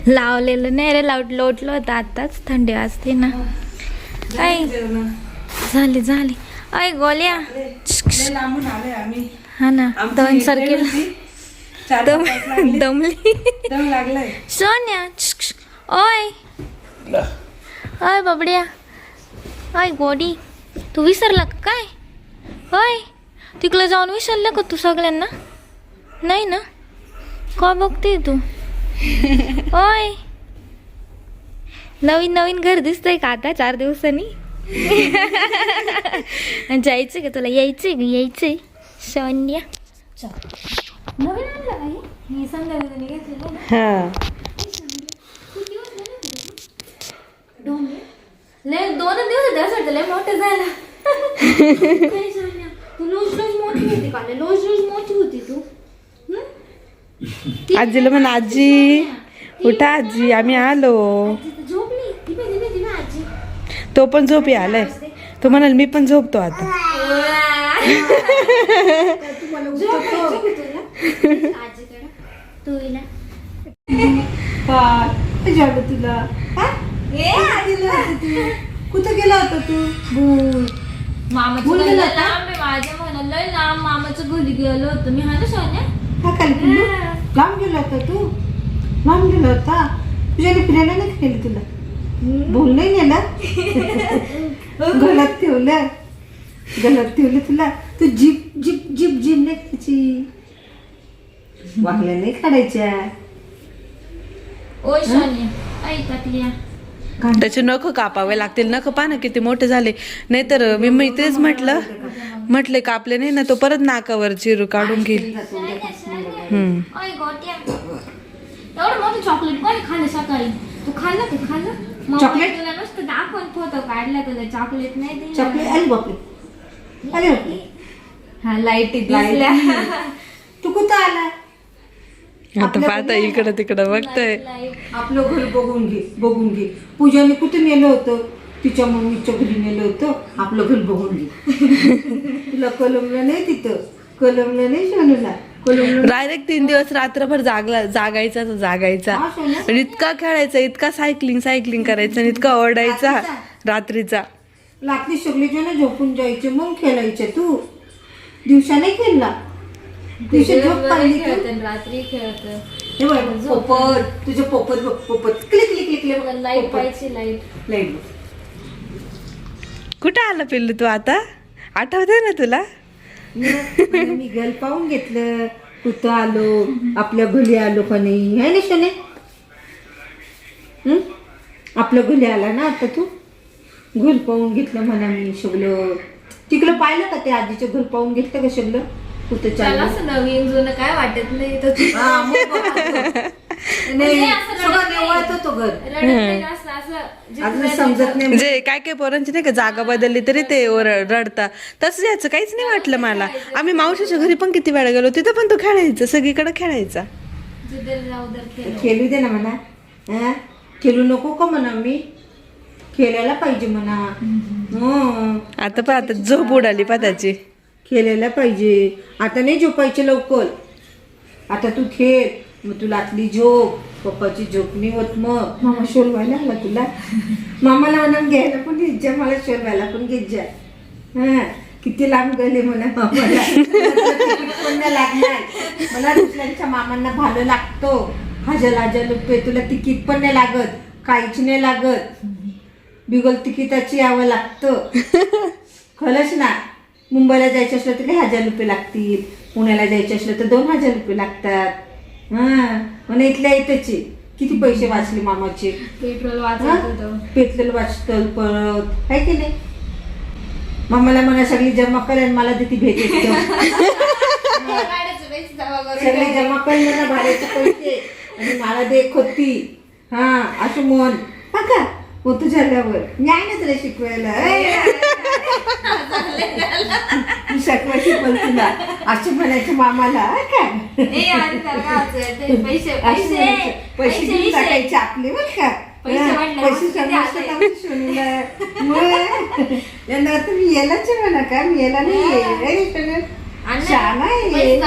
लावलेलं नाही रे, लोटलं होतं आताच. थंडी वाजते ना. ऐ झाली झाली. ऐ गोल्या लांबून आले आम्ही. हा ना, दोन सर्किल दमली. दम लागलाय. सोन्या ओय ओय बाबड्या. ओय गोडी, तू विसरला का काय? होय, तिकडे जाऊन विसरलं का तू सगळ्यांना? नाही ना, का बघते तू? ओय, नवीन नवीन घर दिसतंय का आता 4 दिवसांनी? जायचं का तुला? यायचंय का? यायचंय सोन्या? नवीन आणलं का हे? संध्याकाळी घेतलेलं ना. हा, 2 दिवस त्यासाठी लय मोठं झाला. तू रोज रोज मोठी होती का? रोज रोज मोठी होती तू. आजीला म्हणा, आजी उठा, आजी आम्ही आलो. झोपली. आजी तो पण झोपी आलाय. तो म्हणाल मी पण झोपतो आता. तुला कुठं गेला होता तू? मामाचं माझ्या म्हणाल लांब मामाचं घरी गेलो होतो मी. हा ना सोन्या? लांब गेला होता तू? लांब गेला होता? तुझ्याने फिरायला नाही केलं? तुला बोल नाही गेला? गलात ठेवलं तुला. तू जीप जीप जीप जीप नाही खायची, वागल्या नाही काढायच्या. ओय सोन्या ऐकतल्या. त्याचे नख कापावे लागतील. नख पहा ना किती मोठे झाले. नाहीतर मी तेच म्हटले कापले नाही ना, तो परत नाकावर चिरू काढून घेईल. ओय गोट्या, एवढं मोठं चॉकलेट कोणी खाल्लं सकाळी? तू खाल्लं का? खाल्लं चॉकलेट? तुला नुसतं दाखवून फोटो काढला, तुला चॉकलेट नाही दिलं. चॉकलेट? अरे बापरे, अरे बापरे. हा लाईट दिसल्या. तू कुठं आला? आता पाहता इकडं तिकडं बघताय. आपलं घर बघून घे. पूजाने कुठे नेलं होतं? तिच्या मम्मीच्या घरी नेलं होतं. आपलं घर बघून घे. तुला कलमलं नाही तिथं? कलमलं नाही शोनूला? डायरेक्ट 3 दिवस रात्रभर जागायचा. आणि इतका खेळायचा, इतका सायकलिंग करायचा, इतका ओरडायचा रात्रीचा. रात्री सगळे जण झोपून जायचे, मग खेळायचे. तू दिवसा नाही खेळला? रात्री खेळत तुझं पोपट क्लिक लाईट पाहिजे. लाईट कुठं आलं पिल्लू तू आता? आठवते ना तुला? मी घर पाहून घेतलं. कुठं आलो? आपल्या घरी आलो का नाही? है ना शने? आपल्या घरी आला ना आता तू? घर पाहून घेतलं म्हणा मी सगळं. तिकडं पाहिलं का ते आजीचं घर पाहून घेतलं का सगळं? कुठं चाललं? नवीन जुनं काय वाटत नाही. समजत नाही म्हणजे काय पोरांची नाही का जागा बदलली तरी ते रडता. तसं याचं काहीच नाही वाटलं मला. आम्ही मावशीच्या घरी पण किती वेळा गेलो, तिथं पण तो खेळायचा, सगळीकडे खेळायचा. खेळू दे ना म्हणा. खेळू नको का म्हणा? मी खेळायला पाहिजे म्हणा. आता पहा, आता झोप उडाली पा त्याची. खेळायला पाहिजे. आता नाही झोपायचे लवकर. आता तू खेळ, मग तुला आतली झोप. पप्पाची झोप नाही होत. मग मामा शोलवायला आला तुला. मामाला म्हणा घ्यायला पण घेत जा, मला शोलवायला पण घेत जा. हा, किती लांब गेले म्हणा मामाला. पण नाही लागणार मला. दुसऱ्यांच्या मामांना भाडं लागतो. 1000 रुपये. तुला तिकीट पण नाही लागत, काहीच नाही लागत. बिगल तिकिटाची यावं लागतं. खरंच ना. मुंबईला जायचं असलं तर 1000 रुपये लागतील. पुण्याला जायचं असलं तर 2000 रुपये लागतात. हा, इथल्या इथेचे किती पैसे वाचले मामाचे. पेट्रोल वाचतं परत, आहे की नाही? मामाला म्हणा सगळी जमा कर आणि मला तिथे भेट सगळे जमा कर म्हणा भाड्याचे पैसे आणि मला दे खोती. हा, असं म्हण का होत झाल्यावर. मी आहे ना तुला शिकवायला. शिकवल तुला असं म्हणायचं मामाला. काय पैसे घेऊन टाकायचे आपले बरं का. पैसे यांना तुम्ही यायलाच म्हणा का? मी यायला नाही. छान आहे.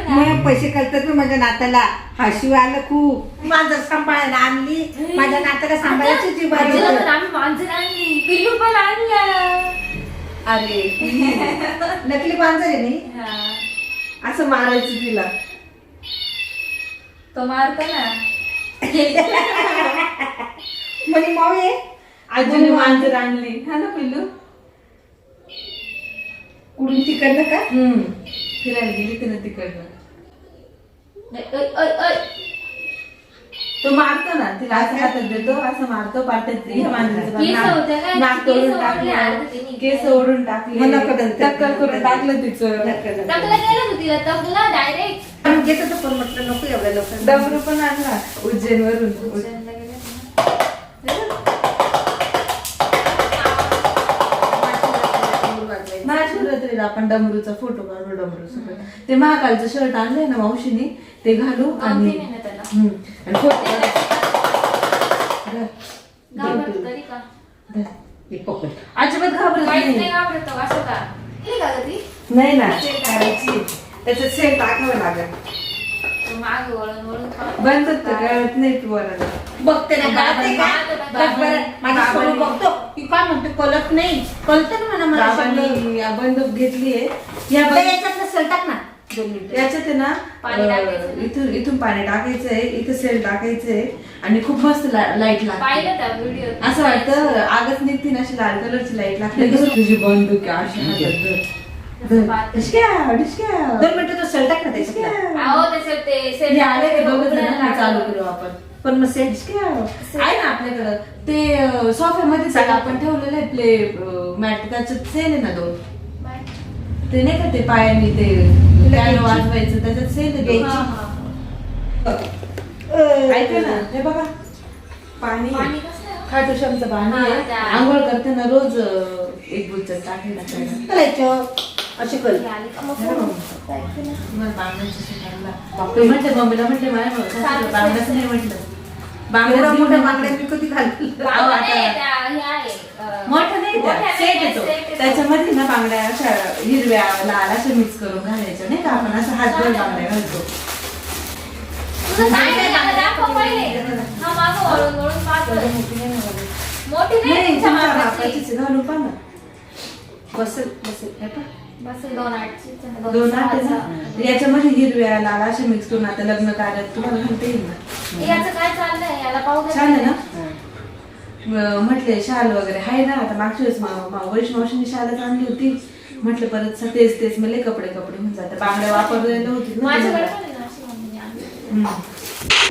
मग पैसे करतात ना माझ्या नात्याला. हसू आलं खूप. मांजर सांभाळायला आणली, माझ्या नात्याला सांभाळायची जी बाजू. आम्ही मांजर आणली, पिल्लू पण आणलं. अरे नकली मांजर आहे नाही, असं मारायचं तिला. तो मारतो ना. म्हणे मावे आजीने मांजर आणली हा ना पिल्लू. कुठून तिकडनं का? फिरायला गेली तिने तिकडनं. ऐ, ऐ, ऐ. तो मारतो ना, तिला असं हातात देतो, असं मारतो, पाठवते केस होते काय? नाक केस तोडून ओढले टाकलं, अर्ध तिने. केस ओढून टाकले, मग नका दंत. टक्कल करून टाकलं तिचं. तकला गेलं होतं तिला, तकला डायरेक्ट. आम्ही घेत होतो पण म्हटलं नको एवढ्या लोकांना. डमरू पण आणला उज्जैन वरून. महाशिवरात्रीला आपण डमरूचा फोटो काढू. डमरू सगळं ते महाकालचं शर्ट आणलंय ना मावशीने, ते घालू आणि आणि फोटो घाबरतो तरी का? हे पकड. अजिबात घाबरत काहीच नाही नाही. घाबरतो असं का? केली का ग ती? नाही ना करायची, त्याच्यात सेल टाकावं लागेल. माग वळून वळून खाऊ. बंद तर कळत नाही पोराला. बघते ना कळते का? बघ बरं, माझी सोनू बघतो की काय म्हणते, कळत नाही. कळतं ना मला शब्द. बाबांनी या बंदूक घेतलीये. या बरं, बंद- याच्यातलं सेल टाक ना 2 मिनिटं. याच्यात आहे ना पाणी टाकायचं. इथून पाणी टाकायचंय, इथं सेल टाकायचंय आणि खूप मस्त लाईट लागते. पाहिलं त्या व्हिडिओ. असं वाटतं आगच निघते ना, अशी लाल कलरची लाईट लागते. तुझी बंदूक आहे, अशी हातात धर. डिशक्या, डिशक्या. 2 मिनिटं तो सेल टाक ना त्याच्यातला. अहो त्याच्यात ते हे आले का दोघं जण? उघडायला हा, चालू लागलं. करू आपण. पण मग सेल आहे ना आपल्याकडं ते सोफ्यामध्ये आपण ठेवलेलं आहे प्ले मॅट, त्याच्यात सेल आहे ना 2. बाय. ते नाही का ते पायाने ते piano वाजवायचं, त्याच्यात सेल आहे हा, 2. हा. ऐका ना, हे बघा पाणी पाणी कसं आहे? खाटूश्यामचं पाणी हा, आहे. त्या- आंघोळ करताना रोज एक बुच्चर टाकायला पाहिजे. करायचं असे कर. हे आली का मग? जायचं ना. मला बांगड्याचं शिकायला. ते म्हटले मम्मीला म्हटले माझ्या बांगड्याच नाही म्हटलं. एवढ्या बांगड्याच मोठ्या घेऊन बांगड्या मी कधी घालतील. अहो, बांगड्या नाही, आता- त्या हे आहे, मोठं नाही त्या, मोठ्या सेट नाही, येतो. set येतो. त्याच्यामध्ये ना बांगड्या अशा हिरव्या लाल अशा मिक्स करून घालायच्या नाही का, आपण असं हातभर बांगड्या घालतो. तुझं काय नाही, मला दाखव पहिले. हा, मागं वळून वळून पाहतोय. मोठी नाही, नाही तुमच्या तुमच्या मापाची. मापाचीच आहे, घालून पहा ना. बसेल बसेल हे पहा. बस 2.8 2 आठ आहे ना. याच्यामध्ये हिरव्या लाल अशा मिक्स करून आता लग्न कार्यात तुम्हाला घालता येईल ना. याचं काय चाललंय? याला पाहू दे. छान आहे ना. म्हटले शाल वगैरे आहे ना, आता मागच्या वेळेस वैष्णवशीने शालच आणली होती. म्हटलं परत तेच तेच मला कपडे होऊन जातात. बांगड्या वापरलेल्या होती माझ्याकडे ना. पण आहे ना अशी मम्मीने आणली.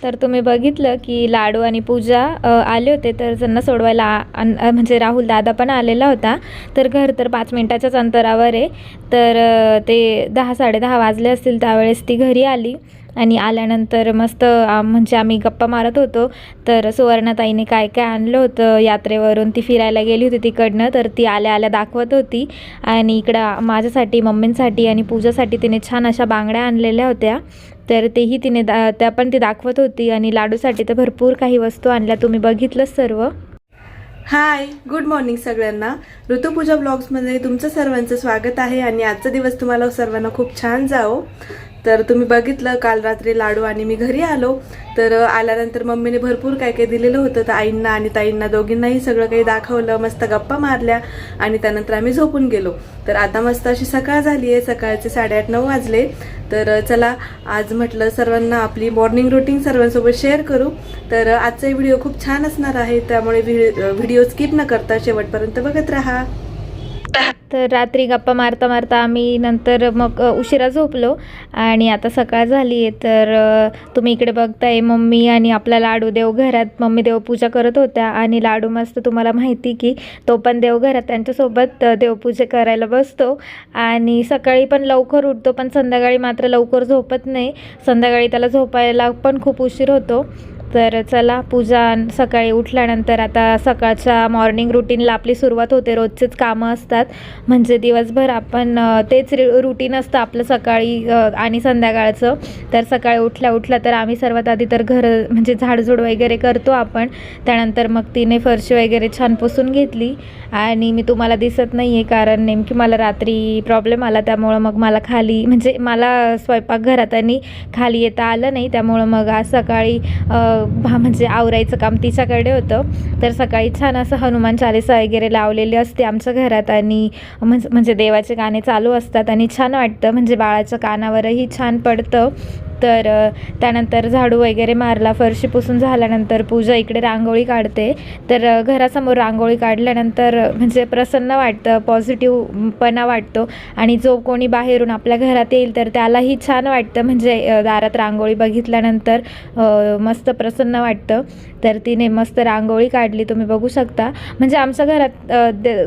तर तुम्ही बघितलं की लाडू आणि पूजा आले होते, तर त्यांना सोडवायला म्हणजे राहुल दादा पण आलेला होता. तर घर तर 5 मिनिटाच्याच अंतरावर आहे. तर ते 10-10:30 वाजले असतील त्यावेळेस ती घरी आली. आणि आल्यानंतर मस्त म्हणजे आम्ही गप्पा मारत होतो. तर सुवर्णाताईने काय काय आणलं होतं यात्रेवरून, ती फिरायला गेली होती तिकडनं, तर ती आल्या आल्या दाखवत होती. आणि इकडं माझ्यासाठी, मम्मींसाठी आणि पूजासाठी तिने छान अशा बांगड्या आणलेल्या होत्या. तर तेही तिने त्या पण ती दाखवत होती. आणि लाडूसाठी तर भरपूर काही वस्तू आणल्या, तुम्ही बघितलंच सर्व. हाय, गुड मॉर्निंग सगळ्यांना. ऋतुपूजा ब्लॉग्समध्ये तुमचं सर्वांचं स्वागत आहे. आणि आजचा दिवस तुम्हाला सर्वांना खूप छान जाओ. तर तुम्ही बघितलं काल रात्री लाडू आणि मी घरी आलो. तर आल्यानंतर मम्मीने भरपूर काय काय दिलेलं होतं. तर आईंना आणि ताईंना दोघींनाही सगळं काही दाखवलं, मस्त गप्पा मारल्या आणि त्यानंतर आम्ही झोपून गेलो. तर आता मस्त अशी सकाळ झाली आहे, सकाळचे 8:30-9 वाजले. तर चला आज म्हटलं सर्वांना आपली मॉर्निंग रुटीन सर्वांसोबत शेअर करू. तर आजचा व्हिडिओ खूप छान असणार आहे, त्यामुळे व्हिडिओ स्किप न करता शेवटपर्यंत बघत राहा. तर रात्री गप्पा मारता मारता आम्ही नंतर मग उशिरा झोपलो. आणि आता सकाळ झाली आहे. तर तुम्ही इकडे बघताय मम्मी आणि आपला लाडू देवघरात, मम्मी देवपूजा करत होत्या आणि लाडू मस्त, तुम्हाला माहिती की तो पण देवघरात त्यांच्यासोबत देवपूजा करायला बसतो. आणि सकाळी पण लवकर उठतो, पण संध्याकाळी मात्र लवकर झोपत नाही. संध्याकाळी त्याला झोपायला पण खूप उशीर होतो. तर चला, पूजा सकाळी उठल्यानंतर आता सकाळच्या मॉर्निंग रुटीनला आपली सुरुवात होते. रोजचेच कामं असतात, म्हणजे दिवसभर आपण तेच रुटीन असतं आपलं सकाळी आणि संध्याकाळचं. तर सकाळी उठल्या तर आम्ही सर्वात आधी तर घर म्हणजे झाडझूड वगैरे करतो आपण. त्यानंतर मग तिने फरशी वगैरे छान पुसून घेतली आणि मी तुम्हाला दिसत नाही आहे कारण नेमकी मला रात्री प्रॉब्लेम आला, त्यामुळं मग मला खाली म्हणजे मला स्वयंपाकघरात आणि खाली येता आलं नाही. त्यामुळं मग आज सकाळी म्हणजे आवरायचं काम तिच्याकडे होतं. तर सकाळी छान असं हनुमान चालीसा वगैरे लावलेली असते आमच्या घरात आणि म्हणजे देवाचे गाणे चालू असतात आणि छान वाटतं, म्हणजे बाळाच्या कानावरही छान पडतं. तर त्यानंतर झाडू वगैरे मारला, फरशी पुसून झाल्यानंतर पूजा इकडे रांगोळी काढते. तर घरासमोर रांगोळी काढल्यानंतर म्हणजे प्रसन्न वाटतं, पॉझिटिव्हपणा वाटतो आणि जो कोणी बाहेरून आपल्या घरात येईल तर त्यालाही छान वाटतं, म्हणजे दारात रांगोळी बघितल्यानंतर मस्त प्रसन्न वाटतं. तर तिने मस्त रांगोळी काढली, तुम्ही बघू शकता. म्हणजे आमच्या घरात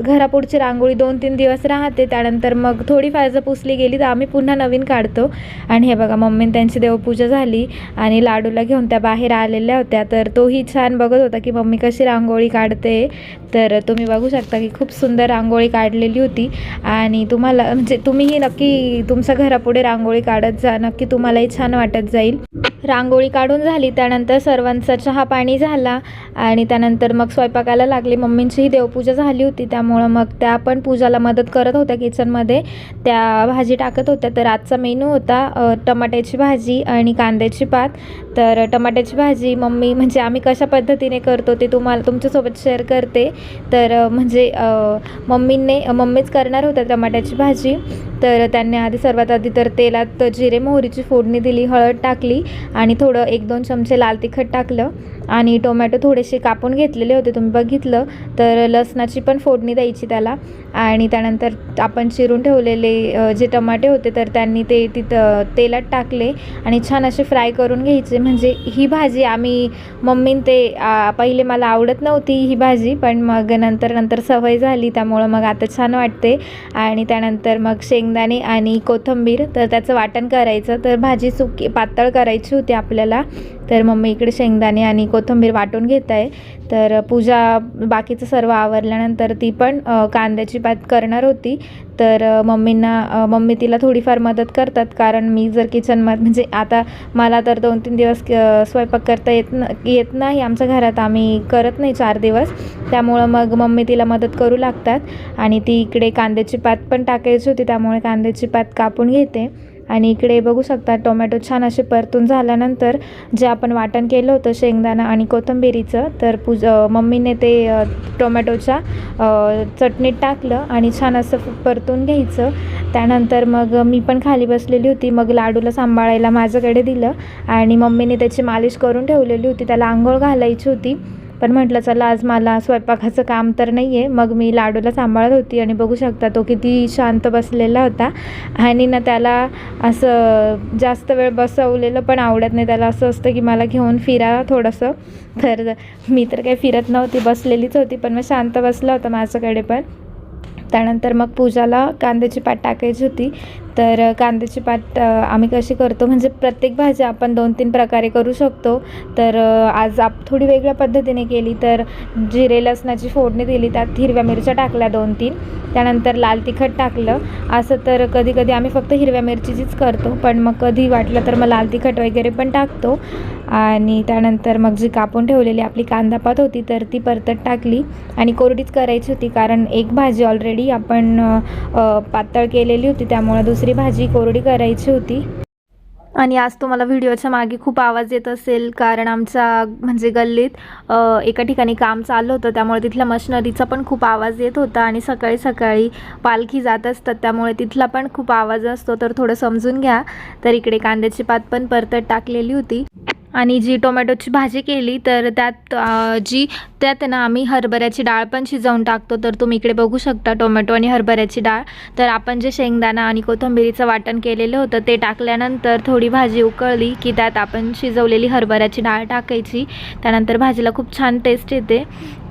घरापुढची रांगोळी 2-3 दिवस राहते, त्यानंतर मग थोडीफार जर पुसली गेली तर आम्ही पुन्हा नवीन काढतो. आणि हे बघा, मम्मीने त्यांची देवपूजा झाली आणि लाडूला घेऊन त्या बाहेर आलेल्या होत्या. तर तोही छान बघत होता की मम्मी कशी रांगोळी काढते. तर तुम्ही बघू शकता की खूप सुंदर रांगोळी काढलेली होती आणि तुम्हाला म्हणजे तुम्हीही नक्की तुमच्या घरापुढे रांगोळी काढत जा, नक्की तुम्हालाही छान वाटत जाईल. रांगोळी काढून झाली त्यानंतर सर्वांचा चहा पाणी झाला आणि त्यानंतर मग स्वयंपाकाला लागली. मम्मींचीही देवपूजा झाली होती, त्यामुळं मग त्या पण पूजाला मदत करत होत्या किचनमध्ये, त्या भाजी टाकत होत्या. तर आजचा मेनू होता टमाट्याची भाजी आणि कांद्याची पात. तर टमाट्याची भाजी मम्मी म्हणजे आम्ही कशा पद्धतीने करतो ते तुमच्यासोबत शेअर करते. तर म्हणजे मम्मीच करणार होत्या टमाट्याची भाजी. तर त्यांनी सर्वात आधी तर तेलात जिरे मोहरीची फोडणी दिली, हळद टाकली आणि थोडं 1-2 चमचे लाल तिखट टाकलं आणि टोमॅटो थोडेसे कापून घेतलेले होते, तुम्ही बघितलं. तर लसणाची पण फोडणी द्यायची त्याला आणि त्यानंतर आपण चिरून ठेवलेले जे टमाटे होते तर त्यांनी ते तिथं तेलात टाकले आणि छान असे फ्राय करून घ्यायचे. म्हणजे ही भाजी मम्मीन ते पहिले मला आवडत नव्हती ही भाजी, पण मग नंतर सवय झाली, त्यामुळं मग आता छान वाटते. आणि त्यानंतर मग शेंगदाणे आणि कोथिंबीर तर त्याचं वाटण करायचं. तर भाजी पातळ करायची होती आपल्याला, तर मम्मी इकडे शेंगदाणे आणि कोथिंबीर वाटून घेत आहे. तर पूजा बाकीचं सर्व आवरल्यानंतर ती पण कांद्याची पात करणार होती. तर मम्मी तिला थोडीफार मदत करतात, कारण मी जर किचनमध्ये म्हणजे आता मला तर 2-3 दिवस स्वयंपाक करता येत नाही आमच्या घरात, आम्ही करत नाही 4 दिवस, त्यामुळं मग मम्मी तिला मदत करू लागतात. आणि ती इकडे कांद्याची पात पण टाकायची होती, त्यामुळे कांद्याची पात कापून घेते. आणि इकडे बघू शकता टोमॅटो छान असे परतून झाल्यानंतर जे आपण वाटण केलं होतं शेंगदाणा आणि कोथिंबीरीचं, तर मम्मीने ते टोमॅटोच्या चटणीत टाकलं आणि छान असं परतून घ्यायचं. त्यानंतर मग मी पण खाली बसलेली होती, मग लाडूला सांभाळायला माझ्याकडे दिलं आणि मम्मीने त्याची मालिश करून ठेवलेली होती, त्याला आंघोळ घालायची होती. पण म्हटलं चला आज मला स्वयंपाकाचं काम तर नाही आहे, मग मी लाडूला सांभाळत होती आणि बघू शकता तो किती शांत बसलेला होता. आणि ना त्याला असं जास्त वेळ बसवलेलं पण आवडत नाही, त्याला असं असतं की मला घेऊन फिरा थोडंसं. तर मी तर काही फिरत नव्हती, बसलेलीच होती, पण मग शांत बसला होता माझ्याकडे पण. त्यानंतर मग पूजाला कांद्याची पात टाकायची होती. तर कांद्याची पात आम्ही कशी करतो म्हणजे प्रत्येक भाजी आपण 2-3 प्रकारे करू शकतो. तर आज थोडी वेगळ्या पद्धतीने केली. तर जिरे लसणाची फोडणी दिली, त्यात हिरव्या मिरच्या टाकल्या 2-3, त्यानंतर लाल तिखट टाकलं. असं तर कधी कधी आम्ही फक्त हिरव्या मिरचीचीच करतो, पण मग कधी वाटलं तर मग लाल तिखट वगैरे पण टाकतो. आणि त्यानंतर मग जी कापून ठेवलेली आपली कांदापात होती तर ती परतत टाकली आणि कोरडीच करायची होती, कारण एक भाजी ऑलरेडी आपण पातळ केलेली होती, त्यामुळे दुसरी भाजी कोरडी करायची होती. आणि आज तुम्हाला व्हिडिओच्या मागे खूप आवाज येत असेल, कारण आमच्या म्हणजे गल्लीत एका ठिकाणी काम चालू होतं, त्यामुळे तिथल्या मशिनरीचा पण खूप आवाज येत होता. आणि सकाळी सकाळी पालखी जात असतात, त्यामुळे तिथला पण खूप आवाज असतो, तर थोडं समजून घ्या. तर इकडे कांद्याची पात पण परतत टाकलेली होती आणि जी टोमॅटोची भाजी केली तर त्यात ना आम्ही हरभऱ्याची डाळ पण शिजवून टाकतो. तर तुम्ही इकडे बघू शकता टोमॅटो आणि हरभऱ्याची डाळ. तर आपण जे शेंगदाणा आणि कोथिंबीरीचं वाटण केलेलं होतं ते टाकल्यानंतर थोडी भाजी उकळली की त्यात आपण शिजवलेली हरभऱ्याची डाळ टाकायची. त्यानंतर भाजीला खूप छान टेस्ट येते.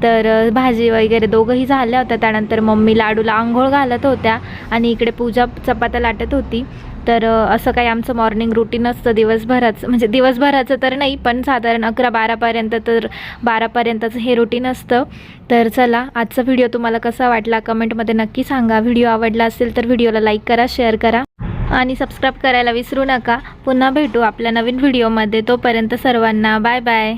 तर भाजी वगैरे दोघंही झाल्या होत्या. त्यानंतर मम्मी लाडूला आंघोळ घालत होत्या आणि इकडे पूजा चपात्या लाटत होती. तर असं काही आमचं मॉर्निंग रुटीन असतं दिवसभराचं, म्हणजे दिवसभराचं तर नाही पण साधारण 11-12पर्यंत, तर 12पर्यंतचं हे रुटीन असतं. तर चला, आजचा व्हिडिओ तुम्हाला कसा वाटला कमेंटमध्ये नक्की सांगा. व्हिडिओ आवडला असेल तर व्हिडिओला लाईक करा, शेअर करा आणि सबस्क्राईब करायला विसरू नका. पुन्हा भेटू आपल्या नवीन व्हिडिओमध्ये. तोपर्यंत सर्वांना बाय बाय.